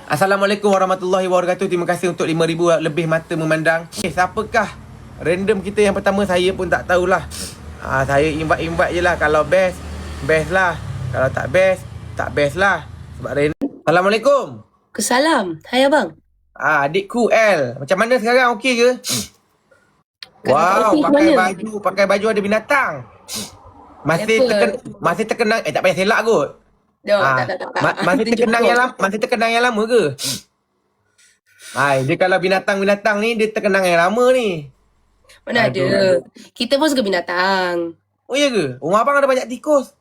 Assalamualaikum warahmatullahi wabarakatuh. Terima kasih untuk 5,000 lebih mata memandang. Siapakah random kita yang pertama? Saya pun tak tahulah. Saya invite je lah. Kalau best, best lah. Kalau tak best lah. Sebab random. Assalamualaikum. Kesalam. Hai abang. Adikku L. Macam mana sekarang? Okey ke? Wow, pakai baju ada binatang. Masih terkenang. Tak payah selak kot. Masih terkenang yang lama ke? Dia kalau binatang-binatang ni dia terkenang yang lama ni. Mana ada. Kita pun suka binatang. Oh iya ke? Rumah abang ada banyak tikus.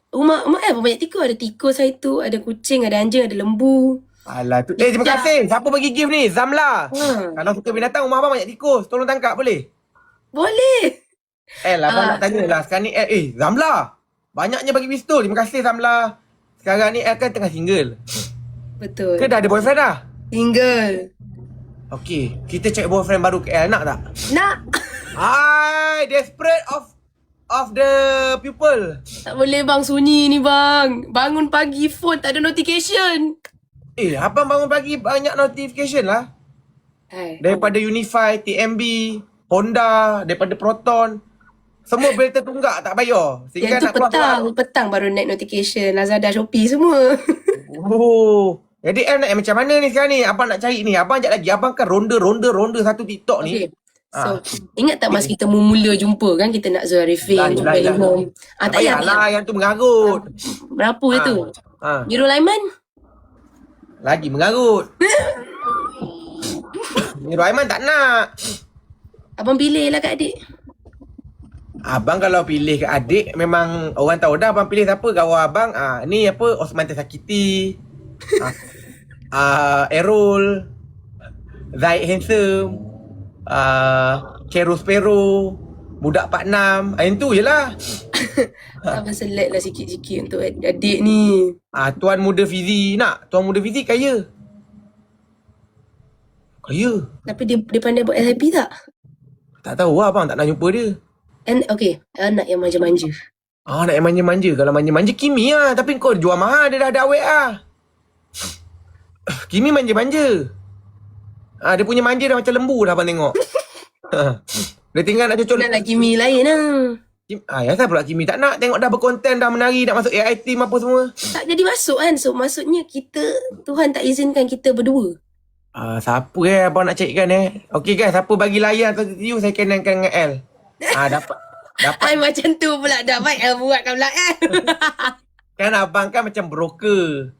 Rumah pun banyak tikus. Ada tikus hari tu, ada kucing, ada anjing, ada lembu. Alah tu. Terima kasih. Siapa bagi gift ni? Zamla. Kalau suka binatang, rumah abang banyak tikus. Tolong tangkap boleh? Boleh. Abang nak tanya lah. Sekarang ni Zamla. Banyaknya bagi pistol. Terima kasih Zamla. Sekarang ni kan tengah single. Betul. Ke dah ada boyfriend dah? Single. Okey, kita cek boyfriend baru KL. Nak tak? Nak. Desperate of the people. Tak boleh bang, sunyi ni bang. Bangun pagi phone tak ada notification. Abang bangun pagi banyak notification lah. Daripada Unify, TMB, Honda, daripada Proton. Semua bel tertunggak tak bayar. Yang tu petang baru naik notification. Lazada, Shopee semua. Jadi nak macam mana ni sekarang ni? Abang nak cari ni. Abang sekejap lagi. Abang kan ronda satu TikTok ni. So, ingat tak masa kita mula jumpa kan, kita nak Zul Arifin, jumpa Limon. Tak payahlah yang tu mengarut. Berapa tu? Nurul Aiman? Lagi mengarut. Nurul Aiman tak nak. Abang pilih lah kat adik. Abang kalau pilih ke adik, memang orang tahu dah abang pilih siapa. Kawan abang, ni apa, Osman Tersakiti, Errol, Zaid Handsome, Keros Pero, Budak 46. Yang tu je lah. Abang select lah sikit-sikit untuk adik ni. Tuan Muda Fizi. Nak? Tuan Muda Fizi kaya. Kaya. Tapi dia pandai buat SIP tak? Tak tahu lah abang, tak nak jumpa dia. Okay, anak yang manja-manja. Anak yang manja-manja. Kalau manja-manja Kimi lah. Tapi kau jual mahal, dia dah ada awet lah. Kimi manja-manja. Dia punya manja dah macam lembu dah abang tengok. Dia tinggal nak cocok. Nak Kimi lain lah. Ya pula Kimi tak nak. Tengok dah berkonten, dah menari, nak masuk AI team apa semua. Tak jadi masuk kan. So maksudnya kita, Tuhan tak izinkan kita berdua. Siapa abang nak carikan Okey guys, siapa bagi layar atau TTU, saya kenalkan dengan L. Dapat. Macam tu pula dah baik buatkan pula kan. Kan abang kan macam broker.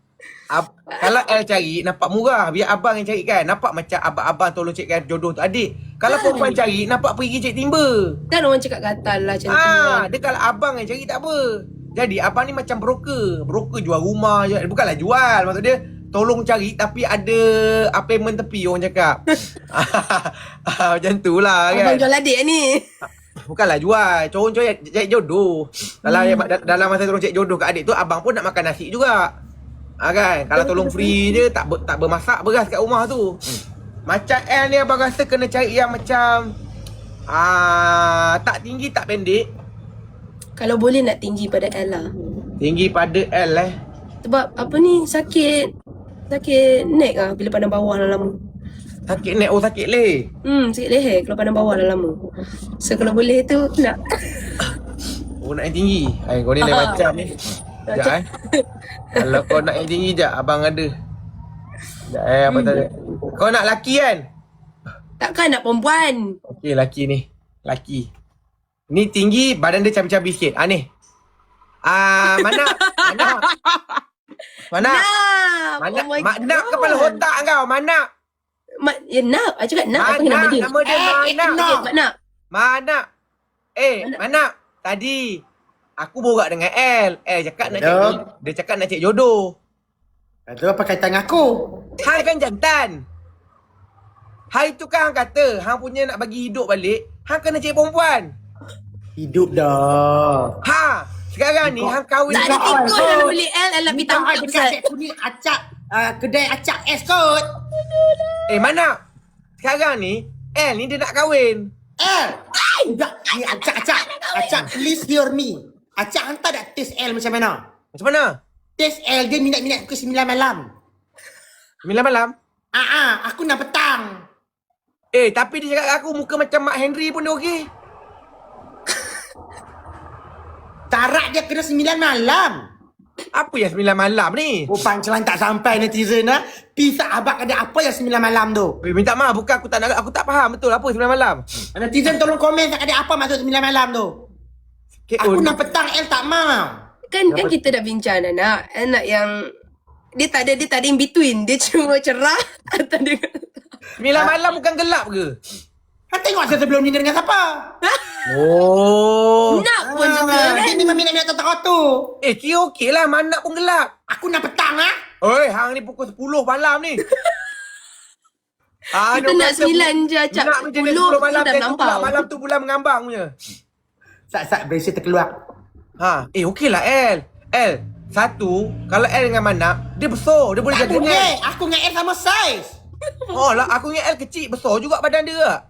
Kalau L cari nampak murah, biar abang yang cari kan. Nampak macam abang tolong carikan jodoh tu adik. Kalau perempuan cari, nampak pergi cari timba. Kan orang cakap gatal lah macam tu. Dia kalau abang yang cari tak apa. Jadi abang ni macam broker. Broker jual rumah je. Bukanlah jual, maksud dia tolong cari tapi ada payment tepi, orang cakap. Macam tu lah kan. Abang jual adik ni. Bukanlah jual, cari jodoh. Dalam masa tolong cari jodoh kat adik tu, abang pun nak makan nasi juga. Kan? Kalau tolong free je, tak bermasak beras kat rumah tu. Macam L ni abang rasa kena cari yang macam tak tinggi, tak pendek. Kalau boleh nak tinggi pada L lah. Tinggi pada L Sebab apa ni, sakit neck lah bila pandang bawah dah lama. Sakit neck, sakit leher. Sakit leher kalau pandang bawah dah lama. So kalau boleh tu nak. Nak yang tinggi. Kau ni lain macam ni. Sekejap Kalau kau nak yang tinggi sekejap, abang ada. Sekejap apa tadi. Kau nak laki kan? Takkan nak perempuan. Okey, laki ni. Laki. Ni tinggi, badan dia cabi-cabi sikit. Ni. Mana? Mana kepala otak kau? Mana? Nak. I cakap nak. Apa nama dia? Nama dia Mana. Mana? Mana? Tadi aku borak dengan L. Cakap nak cek. Dia cakap nak cek jodoh. Itu apa kaitan dengan aku? Hang kan jantan. Hari tu kan hang kata hang punya nak bagi hidup balik, hang kena cek perempuan. Hidup dah. Sekarang ni hang kahwin. Tak ada tikus yang boleh L alam ditangkap Ustaz. Aku ni acak kedai acak es kot. Mana? Sekarang ni L ni dia nak kahwin. Enggak, ni acak. Acak, please hear me. Acak hantar dah test L macam mana? Macam mana? Test L dia minat pukul 9 malam. 9 malam? Aku 6 petang. Tapi dia cakap kat aku muka macam Mak Henry pun dia okey. Tarak dia kena 9 malam. Apa yang 9 malam ni? Oh, punchline tak sampai netizen lah. Pisah abang ada apa yang 9 malam tu? Minta maaf, bukan aku tak faham betul apa 9 malam. Netizen tolong komen tak ada apa maksud 9 malam tu. Aku 6 petang El tak mau. Kan kita dah bincang anak yang dia tak ada in between. Dia cuma cerah atau dia 9 malam bukan gelap ke? Tengok saya sebelum ni dia dengan siapa? Oh. nak pun juga kan. Dia 5 minit tu. Kira okey lah, mana pun gelap. Aku 6 petang lah. Oi, hang ni pukul 10 malam ni. Kita nak 9 je Acap. Nak macam 10 10 malam dah dia melampau. malam tu bulan mengambang punya. Sat berisi terkeluar. Okey lah El, satu, kalau El dengan Manap, dia besar, dia boleh Tak jaga boleh. El. Aku dengan El sama saiz. Oh lah, aku dengan El kecil, besar juga badan dia tak?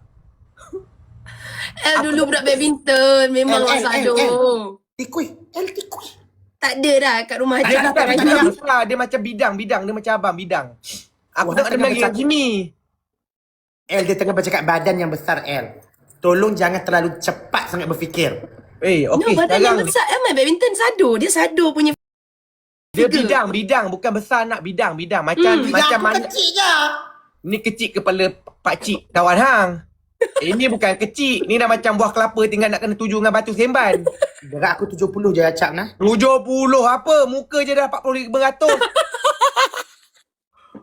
El dulu budak badminton. Memang orang sado. Tikui. El tikui. Tak ada dah kat rumah Acap. Dia sekarang tak ni. ada besar, dia macam bidang, dia macam abang bidang. Aku Wah, tengok dia tengah menangis bercakap. gini. El dia tengah bercakap badan yang besar El. Tolong jangan terlalu cepat sangat berfikir. Okey, No, badan yang sekarang besar. Main badminton sado. Dia sado punya. dia tiga. bidang, bukan besar nak bidang. Macam Bidang aku mana kecil je. ni kecil kepala pakcik kawan hang. Ini bukan kecil, ni dah macam buah kelapa tinggal nak kena tuju dengan batu semban. Berat aku 70 je Acap nah. 70 apa? Muka je dah 4500.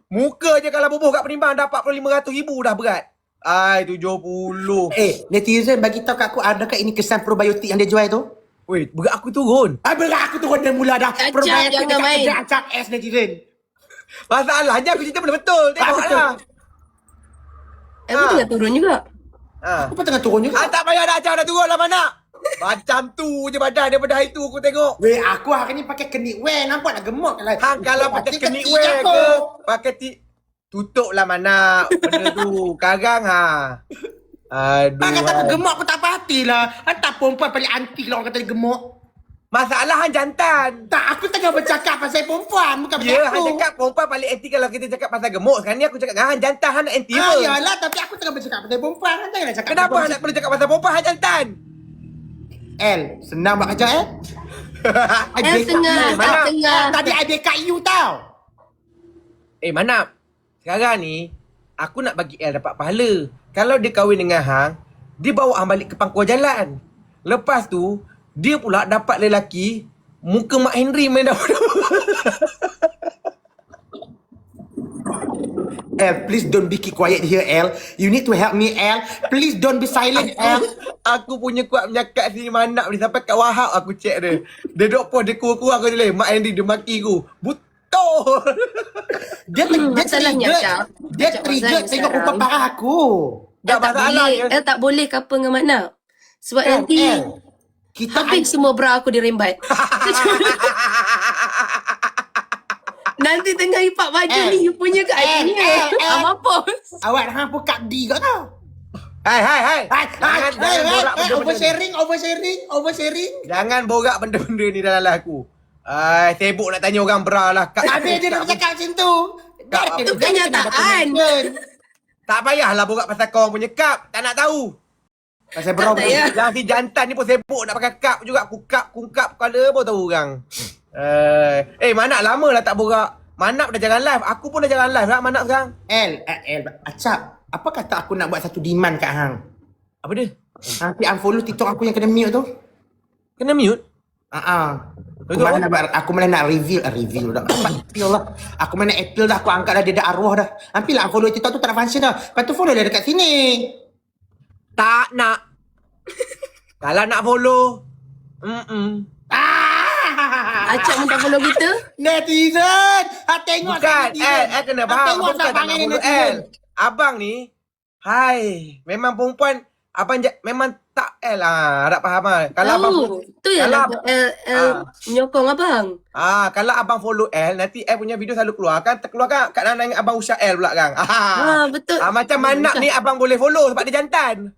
Muka je kalau bubuh kat penimbang dah 45,000 dah berat. 70. Netizen bagi tahu kat aku adakah ini kesan probiotik yang dia jual tu? Weh, berat aku turun. Berat aku turun dari mula dah. Acap, Probiotik jangan dekat main. kedai Acap S netizen. Masalahnya aku cerita betul-betul. Tengok betul. lah. Aku tengah turun juga. Aku pun tengah turun juga. Tak payah dah Acah dah turun lah mana. Macam tu je badan daripada hari tu aku tengok. Weh, aku hari ni pakai kenik wear. Nampak nak gemuk lah. Hang kalau pakai kenik wear ke, pakai tutup lah mana benda tu. Karang Aduh. Hang kata aku gemuk aku tak pasti lah. Tak perempuan paling anti kalau orang kata dia gemuk. Masalah hang jantan. Tak, aku tengah bercakap pasal perempuan. Bukan pasal Ya, aku. hang cakap perempuan paling anti kalau kita cakap pasal gemuk. Sekarang ni aku cakap dengan hang jantan, hang nak anti apa? Yalah, tapi aku tengah bercakap pasal perempuan. Hang janganlah cakap. Kenapa hang nak perlu cakap pasal perempuan, hang jantan? El, senang buat kerja El. El tengah. Mana? Tengah. Tadi I backup you tau. Manap. Sekarang ni, aku nak bagi El dapat pahala. Kalau dia kahwin dengan hang, dia bawa hang balik ke pangkuan jalan. Lepas tu, dia pula dapat lelaki muka Mak Henry main dah. El, please don't be keep quiet here, El. You need to help me, El. Please don't be silent, El. Aku punya kuat menyakat sini Manap ni sampai kat Wahab aku check dia. Dia duk pun dia kurang aku tulis Mak Henry dia maki aku. Betul. Masalahnya Acap. Dia Acap, trigger masalahnya tengok sekarang. rupa parah aku. Tak tak masalah boleh. je. El tak boleh couple dengan Mak Nap. Sebab El, nanti El. Kita habis semua bra aku dirembat. Nanti tengah ipak baju El. ni you punya ke El, akhirnya. El. Mampus. awak hang pun kat D kau tau. Hai. Jangan borak benda-benda ni. Oversharing. Jangan borak benda-benda ni dalam live aku. Sibuk nak tanya orang bra lah. Habis dia dah bercakap macam tu. Itu kenyataan. Tak payahlah borak pasal kau punya cup. Tak nak tahu. Pasal bro. Tak payah. Yang si jantan ni pun sibuk nak pakai cup juga. Kungkap kepala pun tahu orang. Manap lama lah tak borak. Manap dah jalan live. Aku pun dah jalan live lah Manap sekarang. El, Acap. Apa kata aku nak buat satu demand kat hang? Apa dia? Nanti unfollow TikTok aku yang kena mute tu. Kena mute? Aku malah nak reveal dah. Appeal lah. Aku malah nak appeal dah. Aku angkat dah dia dah arwah dah. Hampirlah unfollow TikTok tu tak ada function dah. Lepas tu follow dia dekat sini. Tak nak. Kalau nak follow. Acap minta follow kita. Netizen! Tengok Bukan, netizen. kena faham. Tengok Abang bukan tak sampai nak ni follow netizen. Abang ni, memang perempuan, abang memang tak harap faham lah. Kalau abang, Tu yang kalau El menyokong abang. kalau abang follow nanti punya video selalu keluar kan, terkeluar kat Nana dengan abang Usha pula kan. Betul. Macam Manap ni abang boleh follow sebab dia jantan.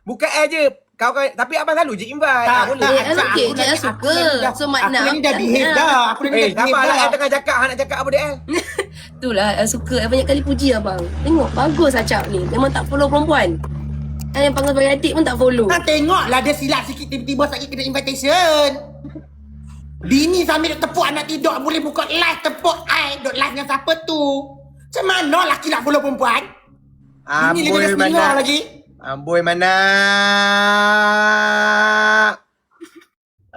Bukan je. Kau kan, tapi abang selalu je invite. Boleh. El okey je, El suka. So Mak Nap. Aku ni dah behave dah. Aku ni dah behave Sabarlah, dah. tengah cakap, nak cakap apa dia, El? Tu itulah suka banyak kali puji abang. Tengok bagus Acap ni. Memang tak follow perempuan. Yang panggil sebagai adik pun tak follow. Tengoklah dia silap sikit tiba-tiba sakit kena invitation. Bini sambil duk tepuk anak tidur boleh buka live tepuk duk live dengan siapa tu? Macam mana laki nak follow perempuan? Bini Amboi lagi mana? lagi. Amboi mana?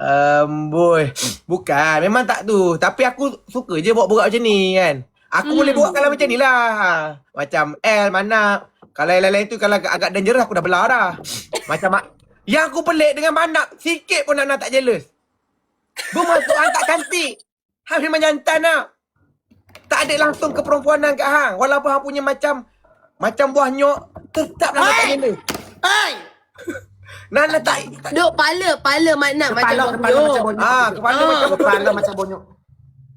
Amboi. Bukan, memang tak tu. Tapi aku suka je borak-borak macam ni kan. Aku boleh buat kalau macam ni lah. Macam L, Manap. Kalau yang lain-lain tu kalau agak dangerous aku dah belah dah. Macam yang aku pelik dengan Manap, sikit pun nak tak jealous. Bermasuk hang tak cantik. Hang memang jantan lah. Tak ada langsung keperempuanan kat hang. Walaupun hang punya macam buah nyok, tetap Nana tak jealous. Hai. Nana tak. Duk pala makna macam Kepala macam bonyok. Kepala macam bonyok.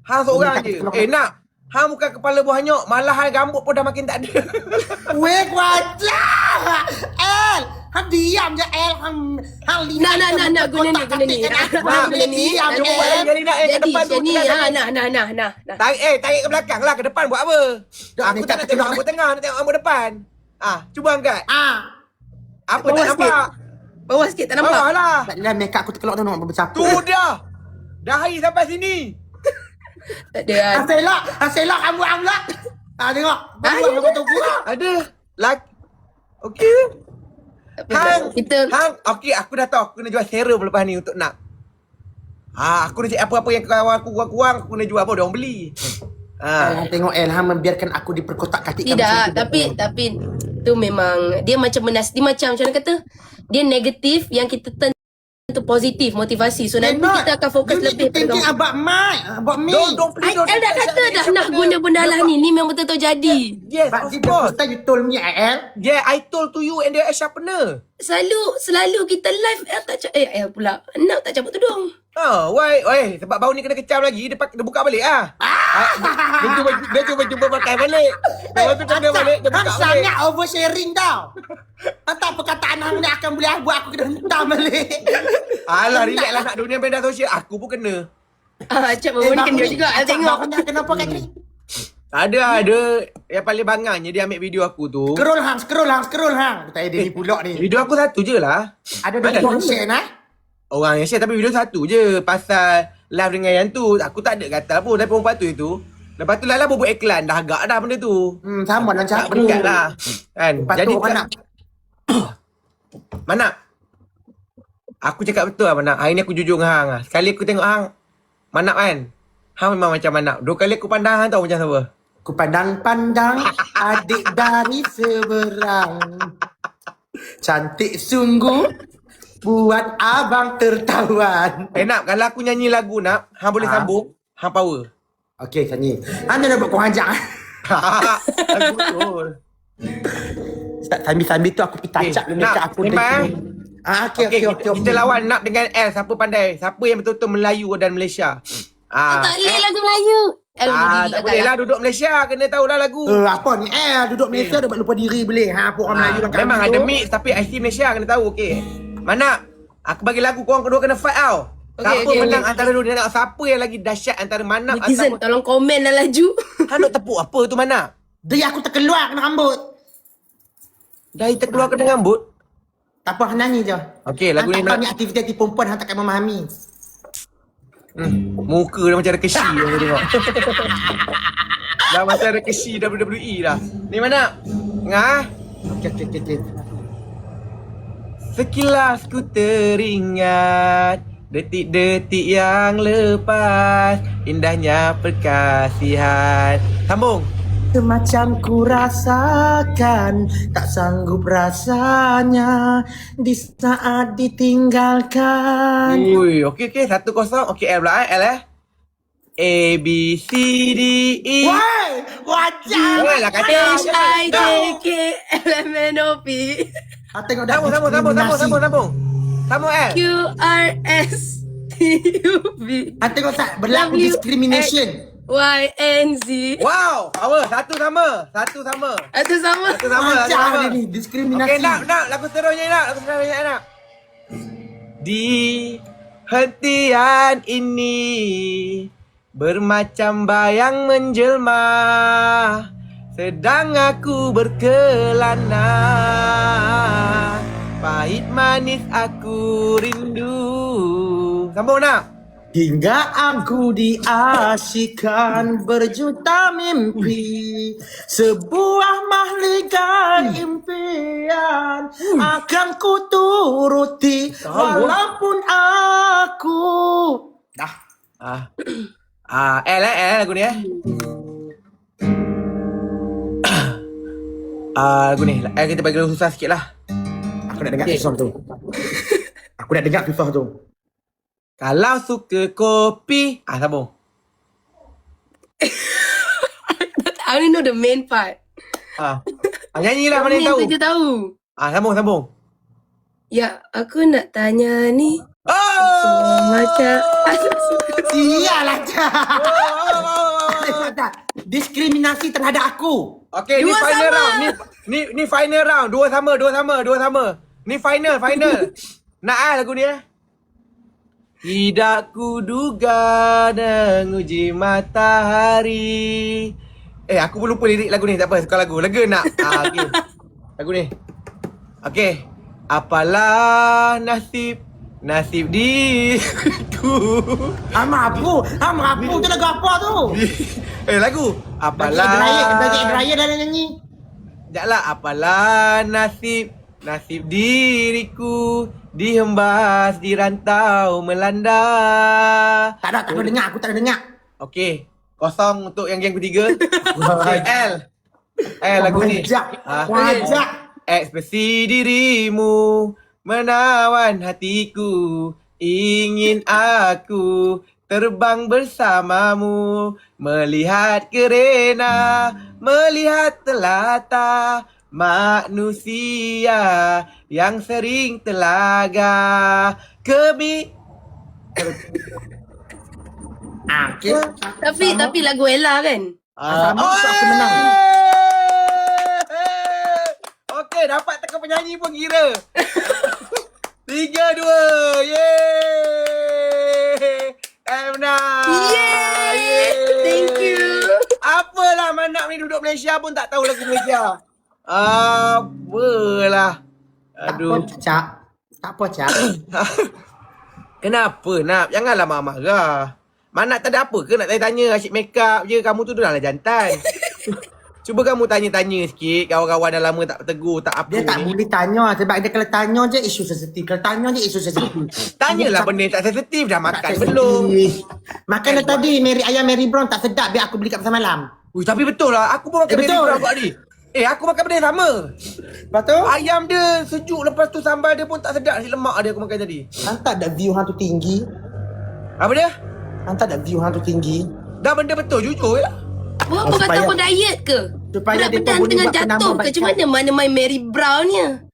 Hang seorang je. Nak. Hang bukan kepala buah nyok. Malah hang rambut pun dah makin tak ada. Weh wajah. Hang diam je Hang Nak guna ni. Guna ni. Diam je Jadi nak ke depan tu. Nah. Tarik ke belakang lah. Ke depan buat apa? Aku tak nak tengok rambut tengah. Nak tengok rambut depan. Cuba angkat. Apa tak nampak? Bawah sikit tak nampak. Bawah lah. Tak ada make up aku terkelok tu nak bercakap. Tu dah. Dah hari sampai sini. Tak ada. Hasilak rambut pula. Tengok. Rambut tu pula. Ada. Okey. Hang. Okey, aku dah tahu. Aku kena jual serum lepas ni untuk nak. Aku nak cek apa-apa yang kawan aku kurang-kurang. Aku kena jual apa dia orang beli. Tengok Hang membiarkan aku diperkotak-katikkan. Tidak, tapi tu memang dia macam dia macam mana kata? Dia negatif yang kita turn to positif motivasi. So nanti kita akan fokus lebih thinking about me. Don't please don't. El dah kata dah nak guna benda lah ni. Ni memang betul-betul jadi. Yes, But of the course. first time you told me El. Yeah, I told to you and the sharpener. Selalu kita live El tak El pula. Nak tak cabut tudung. Why? Sebab bau ni kena kecam lagi. Dia buka balik Dia cuba pakai balik. Lepas tu dia balik, dia buka Hang balik. sangat oversharing tau. Entah perkataan Hang ni akan boleh buat aku kena hentam balik. Alah, relax lah nak dunia media sosial. Aku pun kena. Acap baru ni kena juga. El tengok. Kenapa kat ni? Ada. Yang paling bangangnya dia ambil video aku tu. Scroll hang. Tak ada ni pulak ni. Video aku satu je lah. Ada dua share Orang yang share tapi video satu je. Pasal live dengan yang tu. Aku tak ada kata pun. Tapi perempuan tu itu. Lepas tu Lala buat iklan. Dah agak dah benda tu. Sama lah Tak cakap. berikat lah. Kan? Lepas Jadi tu orang Mana? Aku cakap betul lah Manap. Hari ni aku jujur dengan Hang lah. Sekali aku tengok Hang Manap kan. Hang memang macam Manap. 2 kali aku pandang Hang tahu macam siapa. Ku pandang-pandang adik dari seberang. Cantik sungguh. Buat abang tertawan. Nak, kalau aku nyanyi lagu Nak, Hang boleh sambung. Hang power. Okey, nyanyi. Anda dah buat kurang ajar. Lagu betul. Sambil-sambil tu aku pergi touch up Nak, dekat aku. sembang. Okey. Kita lawan Nak dengan L. Siapa pandai? Siapa yang betul-betul Melayu dan Malaysia? Tak boleh lagu Melayu. El Tak boleh lah duduk Malaysia. Kena tahulah lagu. Apa ni? Duduk Malaysia dah buat lupa diri boleh. Apa orang Melayu dan Memang ada mix tapi IC Malaysia kena tahu. Okey. Mana? Aku bagi lagu korang kedua kena fight tau. Siapa menang antara dua dia nak siapa yang lagi dahsyat antara Manap netizen tolong komen dan laju. Hang nak tepuk apa tu Manap? Dia aku terkeluar kena rambut. Dah terkeluar kena rambut. Tak apa, hang nyanyi je. Okey, lagu ni nak ni aktiviti perempuan hang takkan memahami. Muka dah macam ada kesi aku tengok. Dah macam ada kesi WWE dah. Ni Manap. Ngah. Okey. Sekilas ku teringat detik-detik yang lepas, indahnya perkasihan. Sambung. Semacam ku rasakan, tak sanggup rasanya di saat ditinggalkan. Ui, okey. 1-0. Okey, L pula L A, B, C, D, E. Woi, wajah. Janganlah kata. HIJKLMNOP Tengok dah. Sambung. Sambung L. QRSTUV Tengok tak berlaku discrimination. YNZ. Wow, power. Satu sama. Itu sama. Macam ni diskriminasi. Okey, nak lagu seterusnya nak. Di hentian ini bermacam bayang menjelma, sedang aku berkelana, pahit manis aku rindu. Sambung nak. Hingga aku diasyikkan berjuta mimpi, sebuah mahligai impian akan ku turuti walaupun aku. Dah. L lagu ni lagu ni kita bagi lagu susah sikit lah. Aku nak dengar susah tu. Aku nak dengar susah tu. Kalau suka kopi sambung. I only know the main part. Nyanyilah mana yang tahu. Main tu je tahu. Sambung. Ya, aku nak tanya ni. Macam Sialah Cak. Diskriminasi terhadap aku. Okay, ni Dua final sama. round. Ni final round. Dua sama. Ni final. Nak lagu ni Tidak kuduga menguji matahari. Aku pun lupa lirik lagu ni. Tak apa, suka lagu. Lega nak? Okay. Lagu ni. Okay. Apalah nasib diriku. Merapu tu lagu apa tu? Lagu. Apalah. Bagi Raya dah nyanyi. Sekejaplah. Apalah nasib diriku dihembas di rantau melanda. Tak ada dengar, aku tak ada dengar. Okey, kosong untuk yang geng ketiga. Okay, L lagu ni. Wajak. Ekspresi dirimu menawan hatiku, ingin aku terbang bersamamu, melihat kerena, melihat telata manusia yang sering telaga Okay. tapi lagu Ella kan? Sama tu aku menang. Okey, dapat teka penyanyi pun kira. 3-2. Yeay. Menang. Yeay. Thank you. Apalah Manak ni duduk Malaysia pun tak tahu lagu Malaysia. Apalah. Aduh. Tak apa, Cak. Kenapa nak? Janganlah marah-marah. Manak tak ada apa ke nak tanya-tanya asyik make up je. Kamu tu dah lah jantan. Cuba kamu tanya-tanya sikit. Kawan-kawan dah lama tak bertegur, tak apa Dia tak ni. boleh tanya sebab dia kalau tanya je isu sensitif. Kalau tanya je isu sensitif. Tanyalah benda yang tak sensitif. Dah makan Tak belum? sensitif. Makan dah tadi ayam Mary Brown tak sedap biar aku beli kat pasar malam. Ui, tapi betul lah. Aku pun makan betul. Mary Brown tadi. Aku makan benda yang sama. Lepas tu, Ayam dia sejuk, lepas tu sambal dia pun tak sedap. Nasi lemak dia aku makan tadi. hantar dah view hang tu tinggi. Apa dia? Hantar dah view hang tu tinggi. Dah benda betul, jujur je lah. Buat apa kata apa diet ke? supaya dia Budak-budak pun boleh tengah buat jatuh penambah ke? Macam bacaan. mana main Mary Brownnya?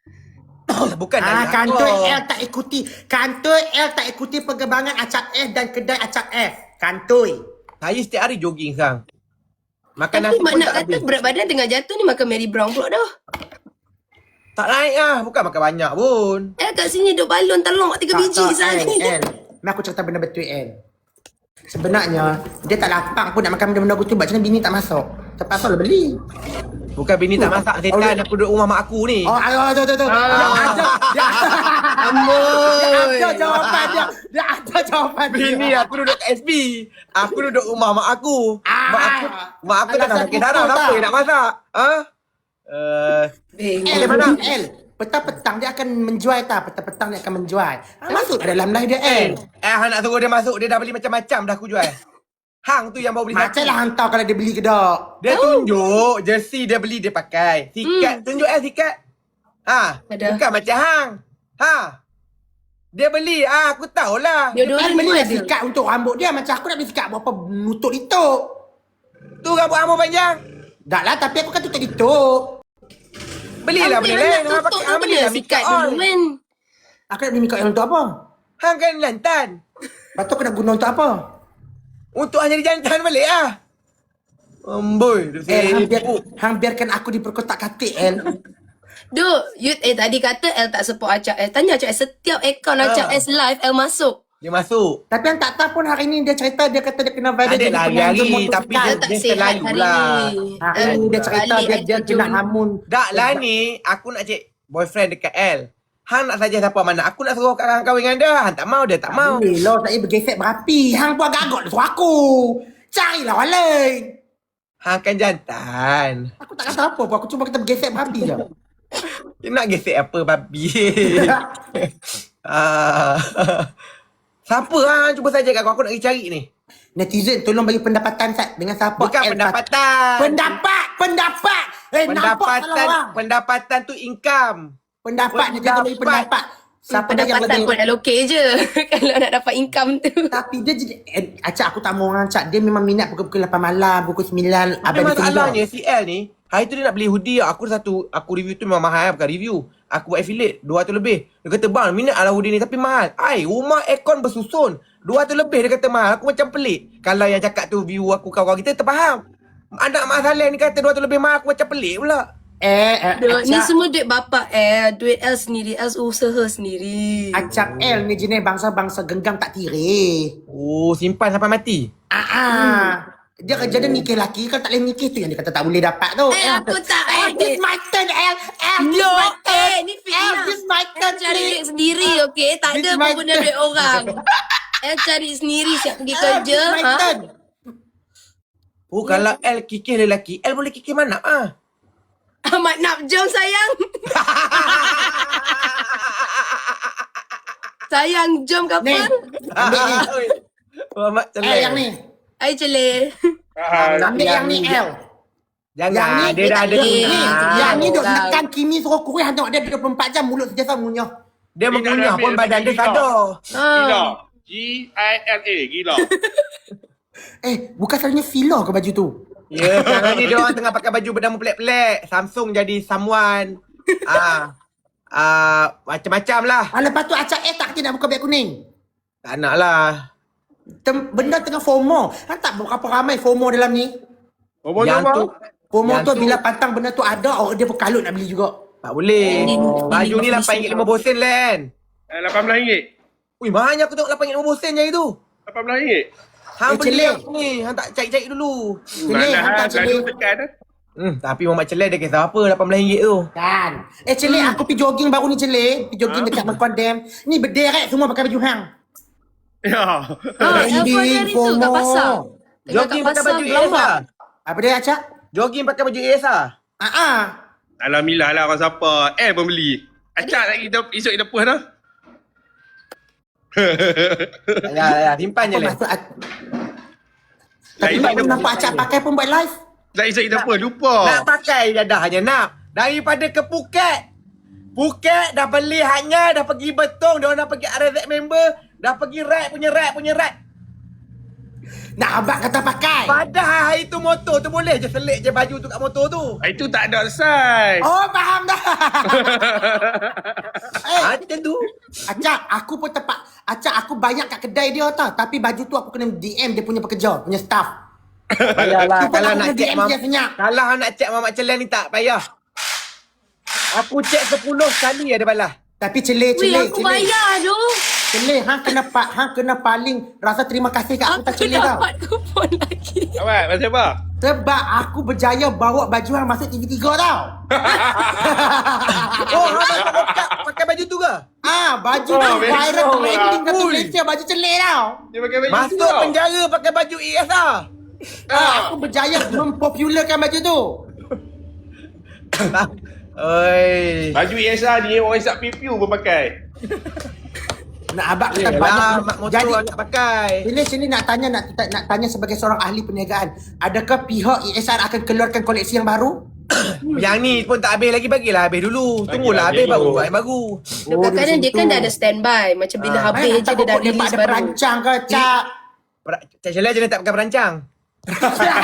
Bukan dah Kantor L tak ikuti. Kantor L tak ikuti perkembangan acap F dan kedai acap F. Kantor. Saya setiap hari jogging sang. Makan Tapi nasi mak pun nak tak kata habis. berat badan tengah jatuh ni makan Mary Brown pula dah. Tak naik lah. Bukan makan banyak pun. Kat sini duk balon telur 3 biji sehari. L. Ni aku cerita benda betul L. Sebenarnya dia tak lapang pun nak makan benda-benda gitu. Macam mana bini tak masuk. Terpaksa lah beli. Bukan bini tak masak setan. Aku duduk rumah mak aku ni. Oh, tu. Dia ada jawapan dia. Dia ada jawapan dia. Bini aku duduk kat SB. Aku duduk rumah mak aku. Mak aku tak nak sakit darah. Siapa yang nak masak? L mana? L. Petang-petang dia akan menjual tak? Petang-petang dia akan menjual. Masuk dalam live dia L. Hang nak suruh dia masuk. Dia dah beli macam-macam dah aku jual. Hang tu yang bawa beli Macam lah hantar kalau dia beli ke tak. Dia tunjuk jersey dia beli dia pakai. Sikat tunjuk sikat. Ada. Bukan macam hang. Dia beli. Aku tahulah. Dia L orang beli pun lah ada. sikat untuk rambut dia. Macam aku nak beli sikat berapa nutuk-lituk. Tu rambut hang panjang. Tak lah, tapi aku kan tutup-lituk. Belilah benda lain. Hang pakai hang belilah sikat make up dulu on. kan. Aku nak beli make up yang untuk apa? Hang kan lantan. Lepas tu aku nak guna untuk apa? Untuk hang jadi jantan balik lah. Amboi. Hang biarkan aku diperkotak-katik L. Duk, tadi kata L tak support Acap S. Tanya Acap S, setiap akaun Acap S live L masuk. Dia masuk. Tapi yang tak tahu pun hari ni dia cerita dia kata dia kena viral Ada jadi lari-lari, penganjur tapi motosikal. Dia tak dia sihat terlalu hari lah. ni. Hari ni dia cerita Balik dia Adik kena Jun. hamun. Dak lah ni, aku nak cek boyfriend dekat L. Hang nak saja siapa mana? Aku nak suruh kat kahwin dengan dia. Hang tak mau, dia tak mau. Boleh lah, tak payah bergesek berapi. Hang pun agak-agak suruh aku. Carilah orang lain. Hang kan jantan. Aku tak kata apa pun, aku cuma kita bergesek berapi je. Dia nak gesek apa babi? Ah. Siapa hang cuba saja kat aku nak pergi cari ni. Netizen tolong bagi pendapatan Sat dengan siapa Bukan L pendapatan. Pendapat. Nampak salah orang. Pendapatan tu income. Pendapat dia kata bagi pendapat. Siapa dia yang Pendapatan lebih pun dah okey je. Kalau nak dapat income tu. tapi dia jadi Acak aku tak mau orang Acak. Dia memang minat pukul 8 malam, pukul 9 Tapi abang dia masalahnya si L ni, hari tu dia nak beli hoodie. Aku review tu memang mahal, bukan review. Aku buat affiliate 200 lebih. Dia kata bang minat lah hoodie ni tapi mahal. Rumah aircon bersusun 200 lebih dia kata mahal. Aku macam pelik. Kalau yang cakap tu view aku kawan-kawan kita terfaham. Anak Mak Saleh ni kata 200 lebih mahal, aku macam pelik pula. Ni Acak, semua duit bapak duit El sendiri, El usaha sendiri. Acak L ni jenis bangsa-bangsa genggam tak tirik. Oh, simpan sampai mati. Dia kerja dia nikah laki, kalau tak boleh nikah tu yang dia kata tak boleh dapat tu. Aku tak This my turn, L. This No, my turn. ni fitnah. This my turn, El cari duit please. sendiri, okey? Tak This ada my pun guna duit orang. El cari sendiri siap pergi kerja. This my turn. Oh, kalau L kikir lelaki, L boleh kikir mana Ahmad nak jom sayang. Sayang jom Ni, kapan? ambil ni. Muhammad Celeh. Yang ni. Ai celeh. Ambil yang ni, L. Jangan, Yang ni dia dah ada ni. guna. Yang ni duk Orang. tekan Kimi suruh kuih tengok dia 24 jam mulut sejasa munyah. Dia mengunyah ambil, pun dia badan dia gila. sadar. Gila. G-I-L-A. Gila. Bukan selalunya filler ke baju tu? Ya, sekarang ni dia orang tengah pakai baju bernama pelik-pelik. Samsung jadi someone. Macam-macam lah. Lepas tu Acak tak kena nak buka beg kuning. Tak nak lah. Benda tengah FOMO. Tak berapa ramai FOMO dalam ni. Apa Yang nama? tu FOMO Yang tu tu- bila pantang benda tu ada, orang dia berkalut nak beli juga. tak boleh. Baju ni RM8.50 sen, Len. RM18. Ui, mahal aku tengok RM8.50 sen je itu. RM18. Hang beli Celek. aku ni. Hang tak cari-cari dulu. Celek, hantar celek. tekan dah. Tapi Muhammad Celeh dia kisah apa RM18 tu. Kan. Celek aku pergi jogging baru ni Celek. Pergi jogging dekat Mengkondem. Ni berderet semua pakai baju hang. Ya. El pun ada hari tu kat pasar. Tengah Jogging kat pakai pasar baju AS berlambak. lah. Apa dia Acak? Jogging pakai baju AS lah. Alhamdulillah lah orang siapa. Pun beli. Acak nak kita esok kita puas dah. Ya, simpan je, Apa Len. maksud tapi tak pernah nampak Acak pakai pun buat live. Nak esok kita puas. Lupa. Nak pakai dah hanya nak. Daripada ke Phuket. Phuket dah beli hanya, dah pergi Betong, dia orang dah pergi RZ member, dah pergi rap punya rap. Nak abang kata pakai. Padahal hari tu motor tu boleh je selit je baju tu kat motor tu. Itu tak ada size. Oh, faham dah. Macam tu. Acak, aku pun tepat. Acak, aku banyak kat kedai dia tau. Tapi baju tu aku kena DM dia punya pekerja, punya staff. Payahlah Kita kalau nak nak kena cek DM dia senyap. Kalau hang nak cek Muhammad Celeh ni tak payah. Aku cek 10 kali ada balas. Tapi Weh, aku bayar tu. Celeh, hang kena paling rasa terima kasih kat aku tak Aku celeh tau. dapat kupon lagi. Awak, pasal apa? Sebab aku berjaya bawa baju hang masuk TV3 tau. Oh, hang pakai baju tu ke? Baju Oh, tu very viral strong trending lah. kat Ui. Malaysia, baju celeh tau. Dia pakai baju Masuk tu tau. penjara pakai baju AS lah. Aku berjaya mempopularkan baju tu. Oi. Baju ESR ni orang isap pipiu pun pakai. Nak abang kata Yelah, banyak. mak motor Jadi nak pakai. sini nak tanya sebagai seorang ahli perniagaan, adakah pihak ESR akan keluarkan koleksi yang baru? Yang ni pun tak habis lagi, bagilah habis dulu. Tunggulah habis Bagilah baru dulu. buat yang baru. Kadang-kadang dia kan dah ada standby. Macam bila habis je dia dah release ada baru. perancang ke, Cak? Cik Celeh je dia tak pakai perancang. Cak.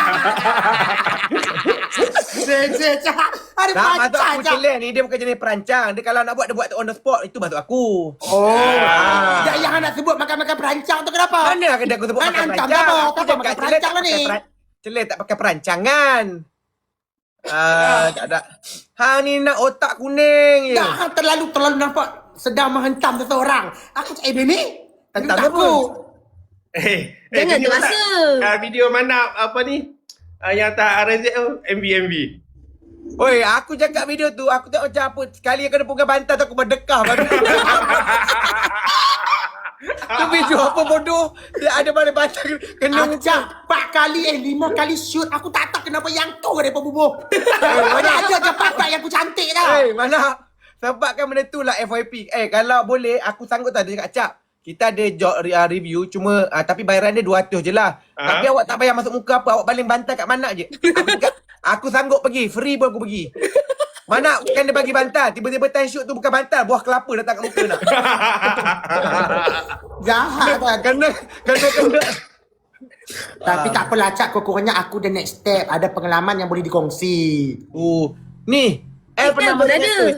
Ada Tak masuk perancang, aku Cak. Celeh ni, dia bukan jenis perancang. Dia kalau nak buat, dia buat on the spot. Itu masuk aku. Yang nak sebut makan-makan perancang tu kenapa? Mana kedai aku sebut Kan makan hantam perancang? apa? Aku Apa cakap makan Celeh perancang tak lah ni? pakai Celeh tak pakai perancangan. Tak ada. Hang ni nak otak kuning je. Tak, hang terlalu nampak sedang menghentam seseorang. Aku cakap, baby, Tak takut. Jangan video terasa. Video mana apa ni? Yang tak RZ tu, MV. Oi, aku cakap video tu, aku tak macam apa. Sekali kena pegang bantal tu aku berdekah baru. Tu video apa bodoh. Dia ada mana bantal kena muka. Acak 4 kali 5 kali shoot. Aku tak tahu kenapa yang tu ada bubuh. Mana ada je pakai yang aku cantik dah. Mana? Sebab kan benda tu lah FYP. Kalau boleh, aku sanggup tak dia cakap, Cap. Kita ada job review, cuma tapi bayaran dia 200 je lah. Tapi awak tak payah masuk muka apa, awak baling bantal kat mana je. Aku cakap, aku sanggup pergi, free pun aku pergi. Mana kan dia bagi bantal, tiba-tiba time shoot tu bukan bantal, buah kelapa datang kat muka nak. Jahat kan. Kena. Tapi tak apalah Acak, kurang-kurangnya aku the next step. Ada pengalaman yang boleh dikongsi. Ni, L pernah pun masuk ada. MV.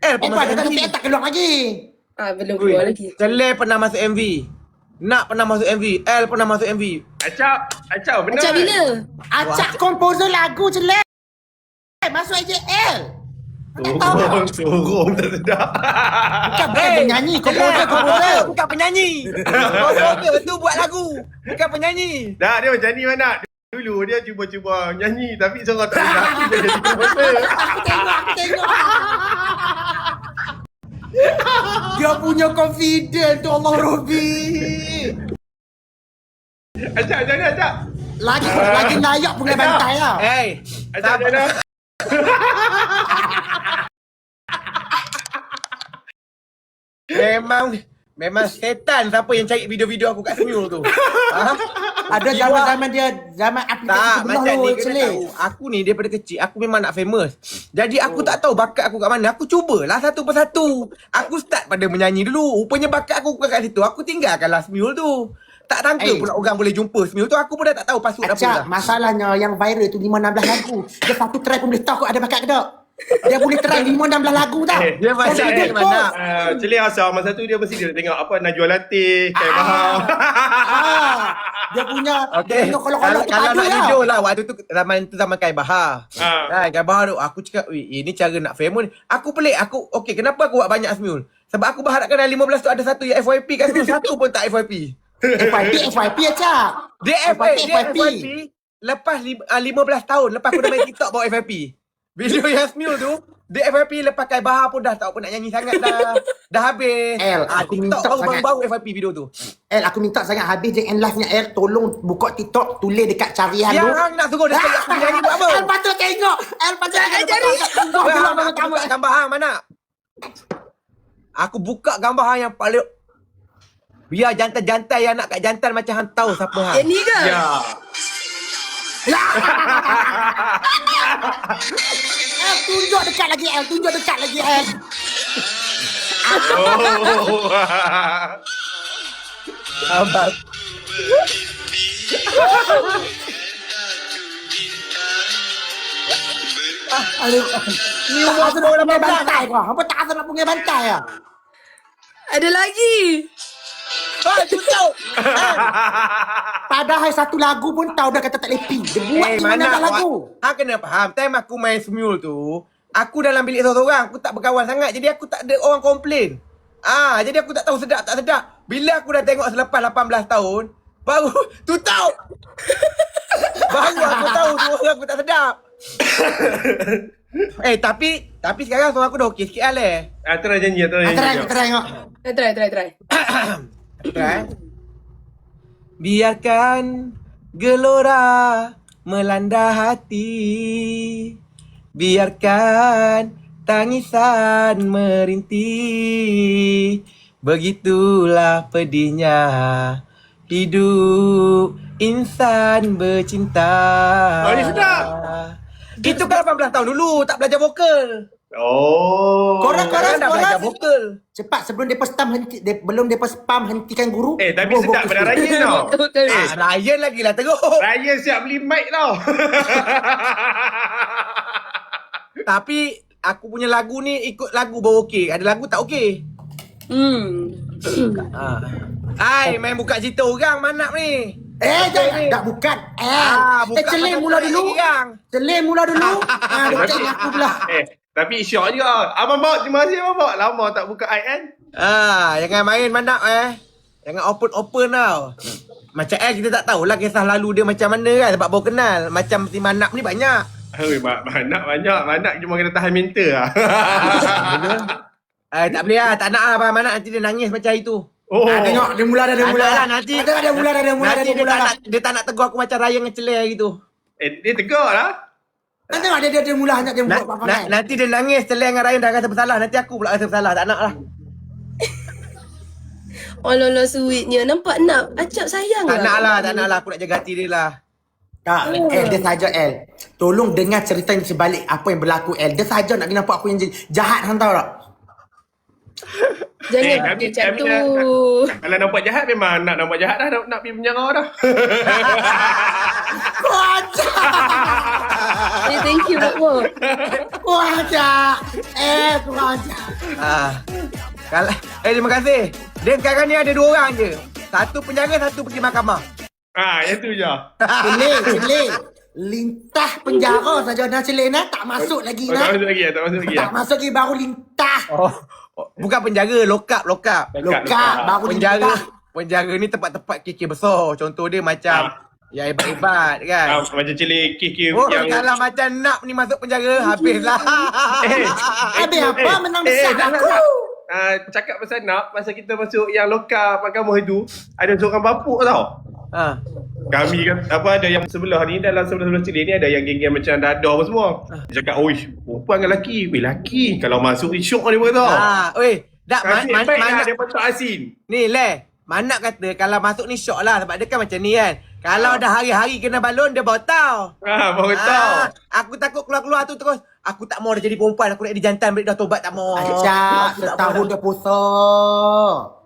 L pernah Ada masuk tapi MV. tak keluar lagi. Belum keluar lagi. Celeh pernah masuk MV. Nak pernah masuk MV. L pernah masuk MV. Acap benar. Macam bila? Acak komposer lagu je lah. Masuk AJL. Tak tahu. Sorong tak sedap. Bukan penyanyi, komposer. Bukan penyanyi. Komposer tu buat lagu. Bukan penyanyi. Dah dia macam ni mana? Dulu dia cuba-cuba nyanyi tapi seorang tak boleh nyanyi dia jadi komposer. Aku tengok. Dia punya confident tu Allah Robi. Acap macam mana Acap? Lagi layak punya bantai lah. Acap macam mana? Memang setan siapa yang cari video-video aku kat Smule tu. Ada zaman-zaman dia, zaman aplikasi Tak, sebelah macam ni tu, kena Celik. tahu. Aku ni daripada kecil, aku memang nak famous. Jadi aku tak tahu bakat aku kat mana. Aku cubalah satu persatu. Aku start pada menyanyi dulu. Rupanya bakat aku bukan kat situ. Aku tinggalkanlah Smule tu. Tak tangka pula orang boleh jumpa Smule tu. Aku pun dah tak tahu password apa Acak, dah. masalahnya yang viral tu 5-16 lagu. Dia satu try pun boleh tahu kau ada bakat ke tak. Dia boleh try 5-16 lagu tau. Dia macam dia ni mana? Celik asal masa tu dia mesti dia nak tengok apa Najwa Latih, Kai Bahar. Dia punya Okay. dia kalau tu Kalau padu nak lah. jujur lah, waktu tu zaman Kai Bahar. Ah. Kai Bahar tu aku cakap, ini cara nak famous. Aku pelik. Okay, kenapa aku buat banyak Smule? Sebab aku berharapkan dalam 15 tu ada satu yang FYP kat Smule. Satu pun tak FYP. FYP Acak. Dia FYP. FYP lepas 15 tahun lepas aku dah main TikTok bawa FYP. Video yang Smule tu dia FYP lepas Kai Bahar pun dah tak apa nak nyanyi sangat dah. Dah habis. Aku minta TikTok sangat. baru FYP video tu. Aku minta sangat habis je end live-nya tolong buka TikTok, tulis dekat carian tu. Yang nak suruh dia cakap aku nyanyi buat apa? Patut tengok. patut cari. Buka gambar hang mana? Aku buka gambar hang yang paling biar jantan-jantan yang nak kat jantan macam hang tahu siapa hang. Yang ni ke? Ya. Tunjuk dekat lagi Oh. Abang. Ni umur tu orang punya bantai kau. Hampa tak asal nak punya bantai ah. Ada lagi. Tutup. Padahal satu lagu pun tahu dah kata tak lepi. Dia buat di mana lagu. Hang kena faham, time aku main Smule tu, aku dalam bilik seorang-seorang, aku tak berkawan sangat. Jadi aku tak ada orang komplain. Jadi aku tak tahu sedap tak sedap. Bila aku dah tengok selepas 18 tahun, baru tutup. Baru aku tahu suara aku tak sedap. Tapi sekarang suara aku dah okey sikit lah. Try nyanyi. Try tengok. Try. Kan? Biarkan gelora melanda hati. Biarkan tangisan merintih. Begitulah pedihnya hidup insan bercinta. Ini sedap. Itu kan 18 tahun dulu, tak belajar vokal. Oh. Korang. Dah belajar vokal. Cepat sebelum depa spam hentikan guru. Tapi sedap pada Ryan tau. Betul. Ryan lagi lah teruk. Ryan siap beli mic tau. Tapi aku punya lagu ni ikut lagu baru okey. Ada lagu tak okey. Main buka cerita orang manak ni. Tak bukan. Celik mula dulu. Dia cakap aku pula. Tapi syok juga. Abang Bok, terima kasih Abang Bok. Lama tak buka mic kan? Jangan main manak Jangan open-open tau. Macam kita tak tahulah kisah lalu dia macam mana kan. Sebab baru kenal. Macam si Manap ni banyak. Manak banyak. Manak cuma kena tahan mental lah. Tak boleh lah. Tak nak lah Abang Manap. Nanti dia nangis macam itu. Oh. Tengok, dia mula dah, dia mula. Lah, nanti Ada mula dah, nanti dia tak nak tegur aku macam Ryan dengan Celia gitu. Dia tegur lah. Tengok dia mula hanya dia buat apa-apa. Nanti dia nangis Celia dengan Ryan dah rasa bersalah. Nanti aku pula rasa bersalah. Tak nak lah. Allah sweetnya. Nampak nak? Acap sayang Tak nak lah. Aku nak jaga hati dia lah. Tak, dia saja El. Tolong dengar cerita yang sebalik apa yang berlaku El. Dia saja nak nampak aku yang jahat hang tahu tak? Jangan kami macam tu. Kalau nampak jahat memang nak nampak jahat dah. Nak pergi penjara dah. Kau ajak! Thank you, Bobo. Kau ajak! Kau ajak! Kalau terima kasih. Dia sekarang ni ada 2 orang je. Satu penjara, satu pergi mahkamah. Yang tu je. Celik. Lintah penjara saja dah Celik nak. Tak masuk lagi Tak nak. masuk lagi. Tak masuk lagi baru lintah. Bukan penjara, lokap. Lokap baru Penjara. lintah. Penjara ni tempat-tempat KK besar. Contoh dia macam yang hebat-hebat kan. Macam celik kes yang... Kalau macam nak ni masuk penjara, habislah. Habis apa menang besar aku. Cakap pasal nak, masa kita masuk yang lokal mahkamah itu, ada seorang bapuk tau. Kami kan, ada yang sebelah ni, dalam sebelah-sebelah celik ni ada yang geng-geng macam dadah apa semua. Dia cakap, oi, perempuan dengan lelaki. Lelaki. Kalau masuk ni syok ni pun tau. Mana dia patut asin. ni Manap kata kalau masuk ni syok lah sebab dia kan macam ni kan. Kalau dah hari-hari kena balon dia baru tahu. Baru tahu. Aku takut keluar-keluar tu terus aku tak mau dah jadi perempuan, aku nak jadi jantan balik dah tobat tak mau. Ajak setahun dah puasa.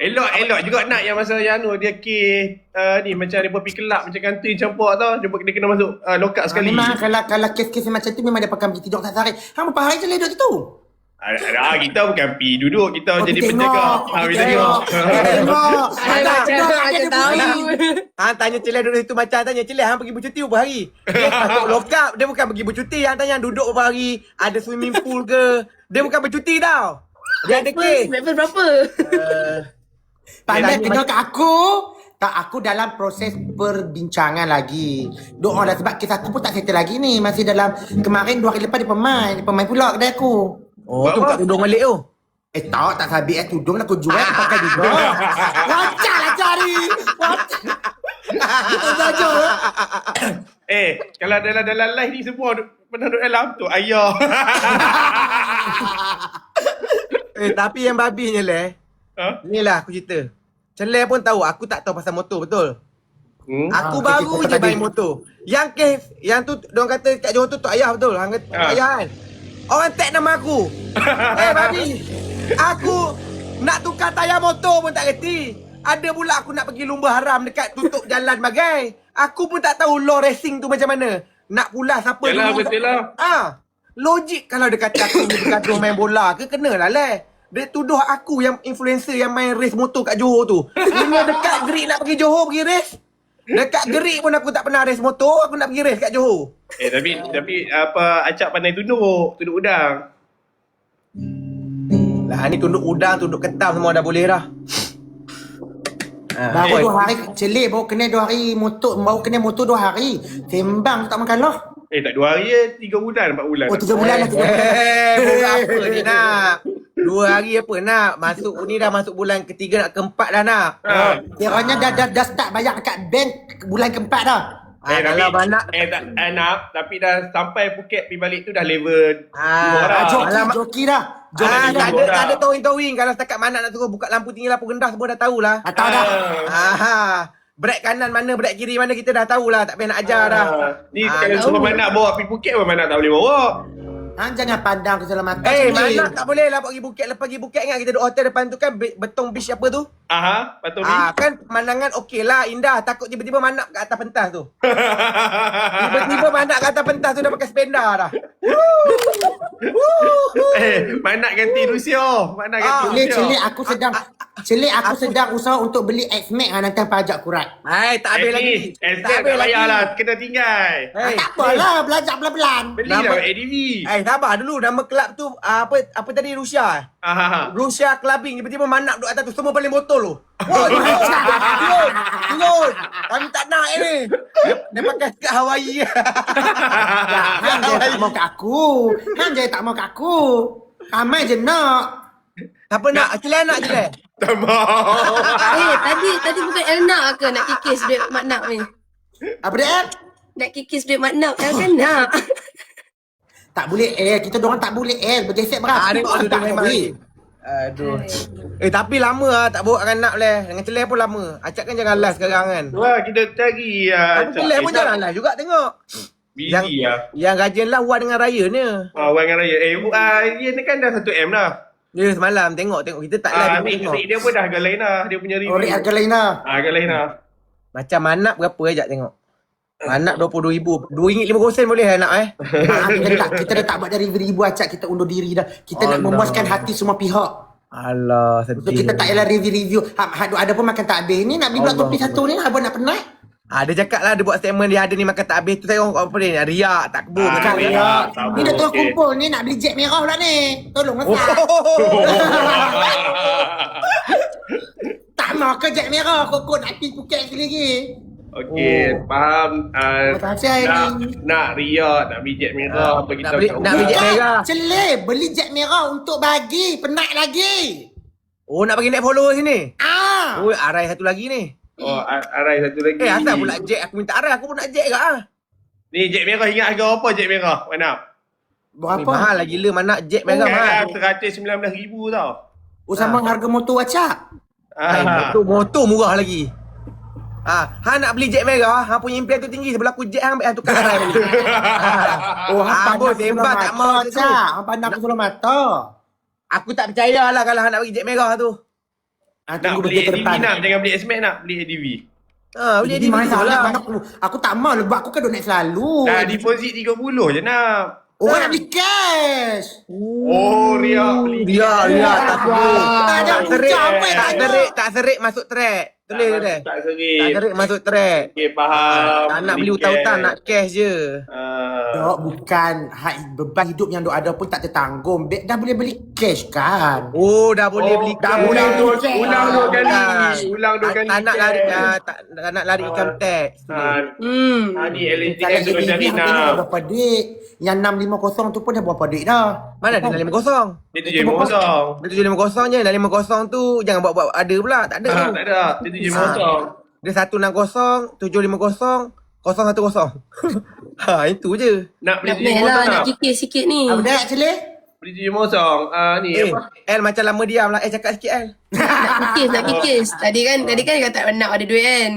Elok juga nak yang masa yang dia kes ni macam dia pergi kelab macam kantin campur tau. Dia kena masuk lokap sekali. Memang kalau kes-kes macam tu memang dia pakai pergi tidur tak sehari. Hang berapa hari je leduk situ? Kita bukan pi duduk, kita jadi tengok, penjaga. tengok. Tengok. Macam tahu. Hang tanya Celia duduk situ macam tanya Celia hang pergi bercuti berapa hari? Dia masuk lokap, dia bukan pergi bercuti. Hang tanya duduk berapa hari, ada swimming pool ke? Dia bukan bercuti tau. Dia ada kes. Level berapa? Pandai tengok kat aku. Tak, aku dalam proses perbincangan lagi. Doa dah sebab kes aku pun tak settle lagi ni. Masih dalam kemarin 2 hari lepas dia pemain pula kedai aku. Tu buka tudung balik tu. Tak sabit tudung lah aku jual pakai juga. Wacak lah cari. Wacak. Itu saja. Kalau dalam live ni semua pernah duduk dalam tu ayah. Tapi yang babinya ni lah aku cerita. Celia pun tahu aku tak tahu pasal motor betul. Aku baru je main motor. Yang kes yang tu diorang kata kat Johor tu Tok Ayah betul. Hang kata Tok Ayah kan. Orang tag nama aku. Babi. Aku nak tukar tayar motor pun tak reti. Ada pula aku nak pergi lumba haram dekat tutup jalan bagai. Aku pun tak tahu law racing tu macam mana. Nak pula siapa Yalah, dulu. betul lah. Logik kalau dia kata aku bergaduh main bola ke kenalah Dia tuduh aku yang influencer yang main race motor kat Johor tu. Ini dekat Gerik nak pergi Johor pergi race. Dekat Gerik pun aku tak pernah race motor, aku nak pergi race kat Johor. Tapi apa Acap pandai tunduk udang. Lah ni tunduk udang, tunduk ketam semua dah boleh dah. Baru 2 hari Celik baru kena 2 hari motor, baru kena motor 2 hari. Sembang tak makan lah. Tak 2 hari 3 bulan 4 bulan. 3 bulan lah. Bukan apa ni nak. 2 hari apa nak. Masuk ni dah masuk bulan ketiga nak keempat dah nak. Kiranya dah start bayar dekat bank bulan keempat dah. Kalau banyak nak tapi dah sampai Phuket pergi balik tu dah level 2 dah. Joki dah. tak ada towing-towing. Kalau setakat mana nak suruh buka lampu tinggi, lampu rendah semua dah tahulah. Tahu dah. Brek kanan mana, brek kiri mana kita dah tahulah. Tak payah nak ajar dah. Ni kalau suruh Manak bawa pergi Phuket pun Manak tak boleh bawa. Jangan pandang keselamatan. Mana tak boleh lah pergi Phuket. Lepas pergi Phuket ingat kita duduk hotel depan tu kan Betong Beach apa tu? Betul ni. Kan pemandangan okey lah, indah. Takut tiba-tiba Manak kat atas pentas tu. Tiba-tiba Manak kat atas pentas tu dah pakai spenda dah. Manak ganti Rusia. Manak ganti Rusia. Celik aku sedang Celik aku sedang usaha untuk beli X-Max nanti pajak kurat. Hai, tak habis lagi. Tak payah lah. Kena tinggal. Hey, Tak apalah, belajar pelan-pelan. Beli Nama- dah ADV. sabar dulu. Nama kelab tu apa tadi Rusia? Rusia Clubbing. Tiba-tiba Manak duduk atas tu. Semua paling botol tu. Wah, turun. Kami tak nak ni. Dia pakai skirt Hawaii. Hang je tak mau kat aku. Hang je tak mau kat aku. Ramai je nak. Siapa nak? Celai nak celai. Tak mau. Tadi bukan El nak ke nak kikis duit Mak Nak ni? Apa dia? Nak kikis duit Mak Nak El kan nak. Tak boleh kita dorang tak boleh bergesek berapa. Ada Orang tak memang boleh. lagi. Aduh. Tapi lama lah tak bawa dengan nak boleh. Dengan celai pun lama. Acak kan jangan live sekarang kan. Wah, kita cari. Tapi celai pun jangan live juga tengok. Busy lah. Yang gajian lah Wan dengan Raya ni. Wan dengan Raya. Dia ni kan dah 1M lah. Dia semalam tengok kita tak live tengok. Dia pun dah harga lain lah. Dia punya review. Orang harga lain lah. Harga lain lah. Macam Manak berapa ajak tengok. Manak RM22,000. RM2.50 boleh nak Kita dah tak buat dari ribu acak, kita undur diri dah. Kita nak Allah. memuaskan hati semua pihak. Alah, So, sedih. kita tak payah review-review. Ada pun makan tak habis. Ni nak beli pula Allah. topi satu ni abang nak penat. Dia cakap lah, dia buat statement dia ada ni makan tak habis tu. Saya orang apa ni, riak, tak kebun. Ah, Cakap. riak. Ni dah tengah kumpul ni nak beli jet merah pula ni. Tolong masak. Tak mau ke jet merah. Kok nak pergi Phuket sekali lagi. Okey, faham. Terima kasih, Nak riak, nak beli jet merah. Bagi nak tahu beli- kat nak rumah. beli jet merah. Celik. Beli jet merah untuk bagi. Penat lagi. Nak bagi naik follower sini. Ah. Arai satu lagi ni. Arai satu lagi. Asal pula jet aku minta arai, aku pun nak jet ke Ni jet merah, ingat harga apa jet merah? Mana? Berapa? Mahal lah gila Manak jet merah mahal. RM119,000 tau. Oh, sama harga motor acak. Motor murah lagi. Han nak beli jet merah, Han punya impian tu tinggi. Sebelah aku jet, Han ambil tukar arai balik. Oh, hang bos, pandang tembak tak mau mata, tu. Cak. Hang pandang aku sebelah mata. Aku tak percaya lah kalau Han nak bagi jet merah tu. Nak Tunggu beli berjaya ke ADV depan. nak, jangan beli S-Max nak, beli ADV. Beli Di dia mana lah. lah. Aku tak mau lebih aku kan duk naik selalu. Dah deposit 30 je nak. Orang nak beli cash. Oh, riak. Riak, tak sebut. Tak ada Tak serik, ucap apa yang tak serik masuk track. Tulis dia. Tak Tak serik. serik masuk track. Okey, faham. Tak nak beli hutang-hutang, nak cash je. Dok, bukan beban hidup yang dok ada pun tak tertanggung. Dah boleh beli cash kan. Dah boleh beli dah cash. boleh beli cash. Ulang dua kali. Kan. Ulang dua kali. Tak nak lari, cash. tak nak lari income tax. Ni LHDN Kalau sudah jadi cari ni hampir dah nak. berapa duit. Yang 650 tu pun dah berapa duit dah. Mana dia 650? Dia 750. Dia 750 je. 650 tu jangan buat-buat ada pula. Tak ada tu. Tak ada. Dia 750. Dia 160, 750, 010. Itu je. Nak beli Nak bel lah, 750 nak tak? kikis sikit ni. Apa dah Celik? Beli 750. Ni apa? El macam lama diam lah. Cakap sikit El. Nak kikis. Tadi kan kata nak ada duit kan.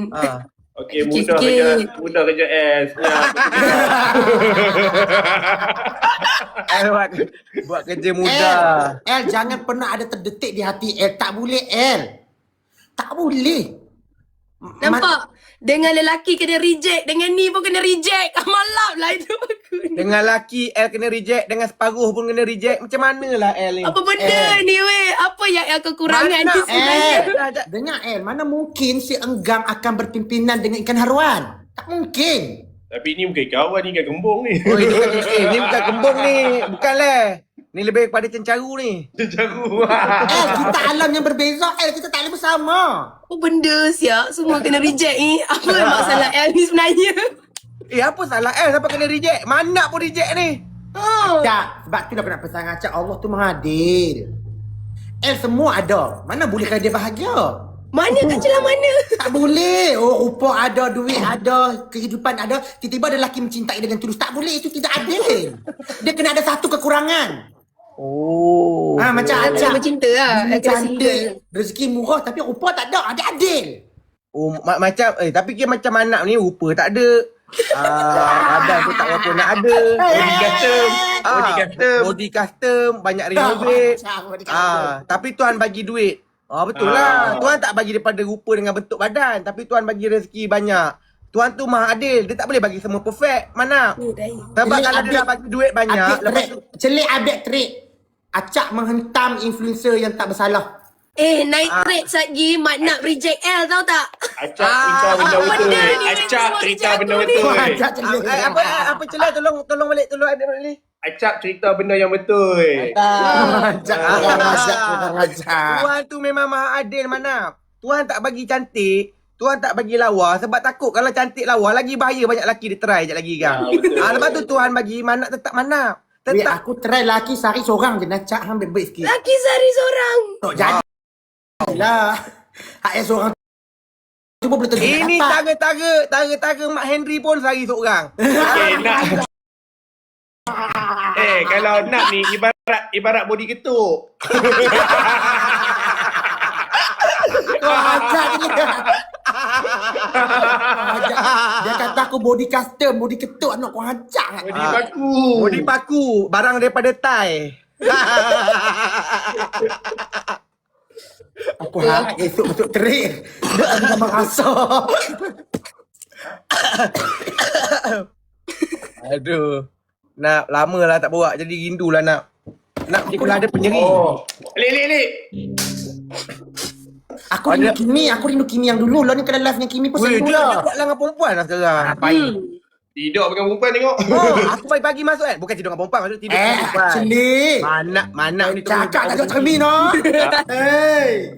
Okey, Sikit, mudah kerja. sikit. Mudah kerja S. El buat kerja mudah. El, jangan pernah ada terdetik di hati El. Tak boleh El. Tak boleh. Nampak? Dengan lelaki kena reject. Dengan ni pun kena reject. Malap lah itu aku ni. Dengan laki El kena reject. Dengan separuh pun kena reject. Macam mana lah El ni? Apa benda ni weh? Apa yang kekurangan Mana, ni sebenarnya? Dengar El, mana mungkin si Enggang akan berpimpinan dengan ikan haruan? Tak mungkin. Tapi ni bukan kawan ni, kan gembong ni. Oh, ni bukan kembung ni. Bukan lah. Ni lebih kepada cencaru ni. Jaru. El, kita alam yang berbeza. El, kita tak boleh bersama. Apa benda siap? Semua kena reject ni. Apa masalah L ni sebenarnya? Apa salah El? Siapa kena reject? Mana pun reject ni. Tak, sebab tu dah nak pesan acak Allah tu mahadil. El, semua ada. Mana boleh kalau dia bahagia? Mana kat celah mana? Tak boleh. Oh, rupa ada, duit ada, kehidupan ada. Tiba-tiba ada lelaki mencintai dengan tulus. Tak boleh, itu tidak adil. Dia kena ada satu kekurangan. Oh. Macam Macam acak. bercinta lah. Dia Kena single. cantik, rezeki murah tapi rupa tak ada. Ada adil. Oh, macam tapi kira macam anak ni rupa tak ada. Badan tu tak berapa nak ada. Body custom. Body custom. Body custom, banyak renovate. Ah, Tapi Tuhan bagi duit. Betul lah. Tuhan tak bagi daripada rupa dengan bentuk badan, tapi Tuhan bagi rezeki banyak. Tuhan tu maha adil. Dia tak boleh bagi semua perfect. Mana? Sebab Celik kalau dia dah bagi duit banyak, Abik lepas trik. tu Celik abik trik. Acak menghentam influencer yang tak bersalah. Nitrate lagi. Mak nak reject L tau tak? Acap cerita benda apa betul. benda ni? Acap Semua cerita reject benda aku betul. Wah, ajak celik. Apa celah tolong balik ni. Acap cerita benda yang betul. Ajak orang ajak. Tuhan tu memang maha adil mana. Tuhan tak bagi cantik, Tuhan tak bagi lawa sebab takut kalau cantik lawa lagi bahaya, banyak lelaki dia try je lagi kan. Lepas tu Tuhan bagi manak tetap manak. Weh, Tetap aku try laki sehari seorang je nak cak hang baik sikit. Laki sehari seorang. Tak jadi lah. Hak yang seorang cuba boleh terjadi ini dapat. tara-tara Mak Henry pun sehari seorang. Nak. Kalau nak ni ibarat body ketuk. Kau ajak dia. Ajak. Dia kata aku body custom, body ketuk nak kau ajak. Body baku. Body paku, barang daripada Thai. Aku harap esok masuk terik. Dia ada merasa. Aduh. Nak lama lah tak bawa jadi rindu lah nak. Nak pergi pula ada penyeri. Lik. Aku rindu Kimi yang dulu. Lah ni kena live dengan Kimi pun Weh, sendu dia lah. buat lah dengan perempuan lah sekarang. Tidur dengan perempuan tengok. Oh, aku pagi-pagi masuk kan. Bukan tidur dengan perempuan, maksud tidur dengan perempuan. Celik. Mana ni Cakap tak tengok cermin no. Hey.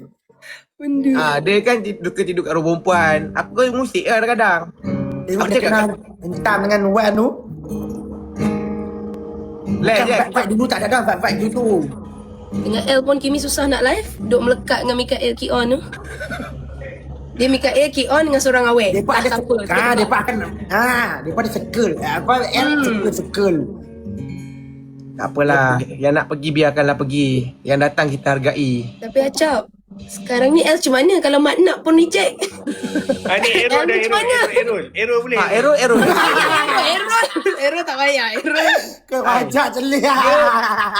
Dia kan tidur kat rumah perempuan. Aku kan musik lah kadang-kadang. Tengok Aku dia cakap, kena hentam dengan Wan tu. Leh je. Vibe dulu tak ada dah. Vibe dulu. Dengan L pun Kimi susah nak live. Duk melekat dengan Mikael Kion tu. Dia Mikael Kion dengan seorang awet. Depa ada siapa. depa akan depa ada circle. Apa circle. Tak apalah. Yang nak pergi biarkanlah pergi. Yang datang kita hargai. Tapi Acap, sekarang ni L macam mana kalau mak nak pun reject? Ni Errol dah Macam mana? Errol boleh. Errol. Errol tak payah. Errol. Kau ajak celik.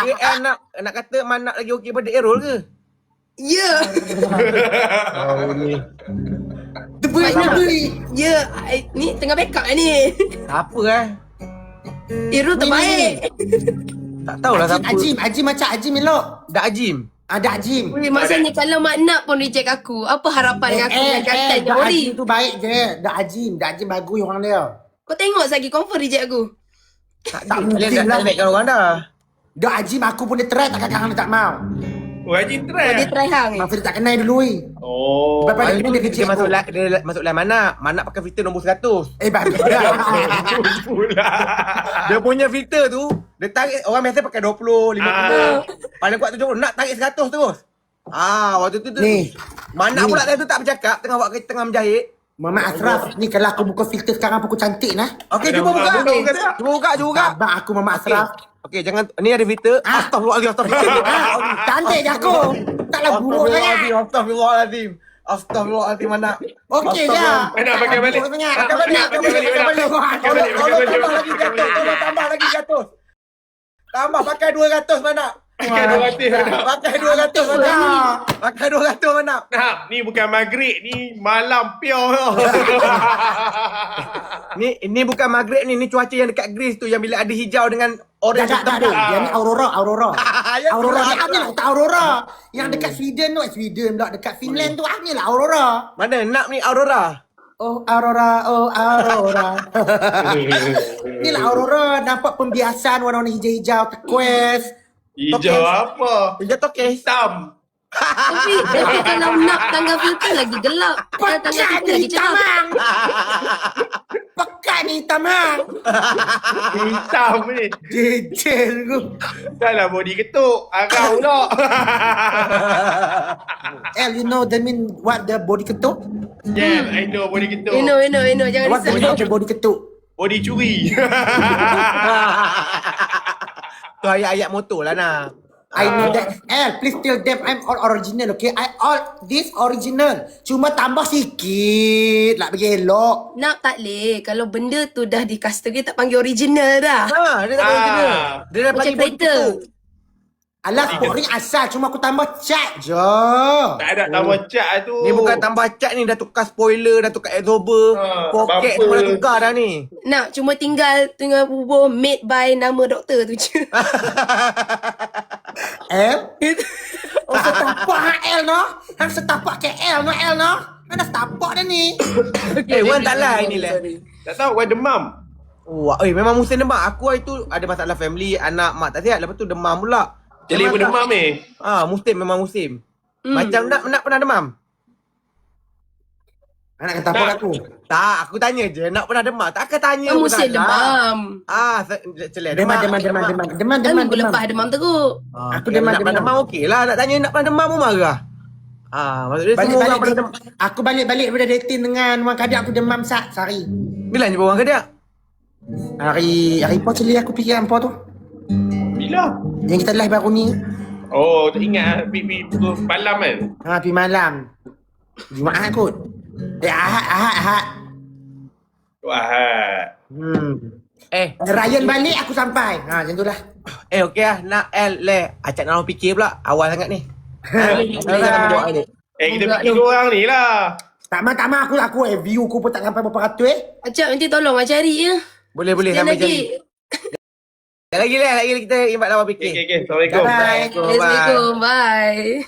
Dia nak kata Manak lagi okey pada Errol ke? Ya. Oh ni. Beli. Ya. Ni tengah backup ni. Apa Errol terbaik. Tak tahulah siapa. Ajim macam Ajim elok. Dak Ajim. Ada Ajim. Weh, maksudnya kalau mak nak pun reject aku, apa harapan dengan aku dengan jantan Dak Ori? Ajim tu baik je. Dak Ajim bagus orang dia. Kau tengok lagi confirm reject aku. Tak Dia mungkin dah lah. naikkan orang dah. Dak Ajim aku pun dia try takkan hang dia tak mau. Wajib try. Dia try hang ni. Masa dia tak kenal dulu Oh. Lepas Lepas dia tu dia dia kecil masuk live Manak pakai filter nombor 100. bagus. Pula. Dia punya filter tu, dia tarik orang biasa pakai 20, 50. Paling kuat 70, nak tarik 100 terus. Waktu tu Ni. Manak pula time tu tak bercakap, tengah menjahit. Mama Asraf ni kalau aku buka filter sekarang aku cantik nah. Okey, cuba buka. Cuba buka. Abang aku Mama Asraf. Okey, jangan ni ada filter. Astagfirullahalazim. Cantik je aku. Taklah buruk sangat. Astagfirullahalazim Manak. Okey je. Nak pakai balik. Pakai balik. Tolong tambah lagi 100. Tambah pakai 200 Manak. Pakai 200 Manak. Pakai 200 Manak. Pakai 200 Manak. Nah, ni bukan maghrib, ni malam pure. Ni bukan maghrib ni cuaca yang dekat Greece tu yang bila ada hijau dengan orange Tak. tempur. Yang ni Aurora. Yang Aurora tu ni apa lah tak Aurora. Yang dekat Sweden tu, Sweden pula dekat Finland tu ni lah Aurora. Mana nak ni Aurora? Oh Aurora. Ni lah Aurora, nampak pembiasan warna-warna hijau-hijau, turquoise. Hijau apa? Hijau tokeh. Hitam. Tapi kalau nak tanggal filter lagi gelap. Kalau tanggal Pekat filter ni lagi cerah. tamang. Pekat ni tamang. Hitam ni. Jejel ku. Dah lah body ketuk. Arau pula. You know the mean what the body ketuk? Yes, I know body ketuk. You know. Jangan What the mean of the risau. body ketuk? Body curi. Tu ayat-ayat motor lah nak. I know that. Please tell them I'm all original, okay? I all this original. Cuma tambah sikit lah bagi elok. Nak tak leh. Kalau benda tu dah di custom tak panggil original dah. Dia tak original. Dia dah Macam bagi body kereta. tu. Alah, sport asal. Cuma aku tambah cat je. Tak ada tambah cat tu. Ni bukan tambah cat ni, dah tukar spoiler, dah tukar absorber, poket bumper. semua dah tukar dah ni. Nak cuma tinggal bubuh made by nama doktor tu je. Oh, setapak HL no. Hang setapak KL no L no. Hang dah setapak dah ni. Wan tak lain ni lah. Tak tahu, Wan demam. Wah, memang musim demam. Aku hari tu ada masalah family, anak mak tak sihat. Lepas tu demam pula. Jadi pun demam ni. Musim memang musim. Macam nak pernah demam? Anak kata apa aku? Tak, aku tanya je. Nak pernah demam? Tak akan tanya. Kan musim demam. Demam. Kan minggu lepas demam teruk. Aku Nak pernah demam. demam okey lah. Nak tanya nak pernah demam pun marah. Maksudnya semua orang pernah demam. Aku balik daripada dating dengan Wan Kadak aku demam sehari. Bila jumpa orang Kedah? Hari apa celi aku fikir apa tu? Bila? Yang kita live baru ni. Oh, tak ingat pergi malam kan? Pergi malam. Jumaat kot. Ahad. Wah. Ryan balik aku sampai. Macam tu lah. Okey lah. Nak acak nak orang fikir pula. Awal sangat ni. Kita fikir orang ni lah. Tak mah aku view aku pun tak sampai berapa ratus Acap nanti tolong cari ya. Boleh Sekali sampai lagi. jam. Lagi kita invite lawan fikir. Okay. Assalamualaikum. Bye. Assalamualaikum. Bye.